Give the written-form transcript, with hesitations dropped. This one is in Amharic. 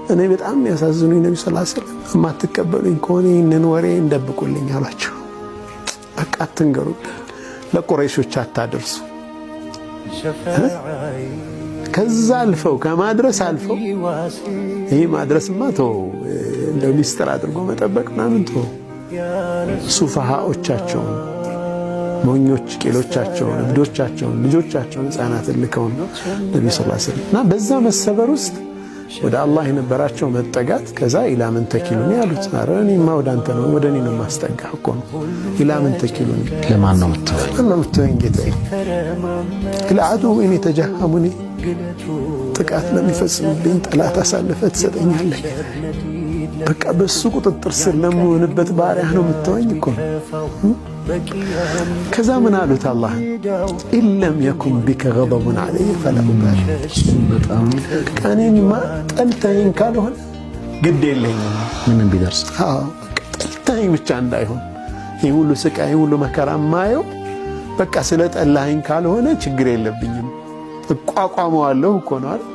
እኔ በጣም ያሳዝኑኝ ነብዩ ሰለላሁ ዐለይሂ ወሰለም የማትቀበሉኝ ከሆነ ይህንን ወሬ እንደብቁልኝ አሏቸው። በቃ አትንገሩ፣ ለቁረይሾች አታደርሱ። ከዛ አልፈው ከማድረስ አልፈው ይሄ ማድረስማ ተው እንደው ሚስጥር አድርጎ መጠበቅ ምናምን ተው። ሱፋሃዎቻቸውን ሞኞች ቄሎቻቸውን እብዶቻቸውን ልጆቻቸውን ሕፃናትን ልከው ነብዩ ሰለላሁ ዐለይሂ ወሰለም እና በዛ መሰበር ውስጥ ወደ አላህ የነበራቸው መጠጋት ከዛ ኢላ ምን ተኪሉኒ ያሉት። ኧረ እኔማ ወደ አንተ ነው ወደ እኔ ነው የማስጠጋህ እኮ ነው። ኢላ ምን ተኪሉኒ ለማን ነው የምትወኝ? ማን ነው የምትወኝ ጌታዬ? ለአዱ እኔ ተጃሃሙኒ ጥቃት ለሚፈጽምብኝ ጠላት አሳልፈህ ትሰጠኛለህ። በቃ በሱ ቁጥጥር ስር ለምሆንበት ባሪያህ ነው የምትወኝ እኮ ነው። ከዛ ምን አሉት አላህ ኢለም የኩን ቢከ ገضቡን ዐለይየ ፈላ ኡባሊ በጣም እኔንማ ጠልተኸኝ ካልሆነ ግድ የለኝም ምንም ቢደርስ ጠልተኸኝ ብቻ እንዳይሆን ይህ ሁሉ ስቃይ ሁሉ መከራ ማየው በቃ ስለ ጠላኸኝ ካልሆነ ችግር የለብኝም እቋቋመዋለሁ እኮ ነው አይደል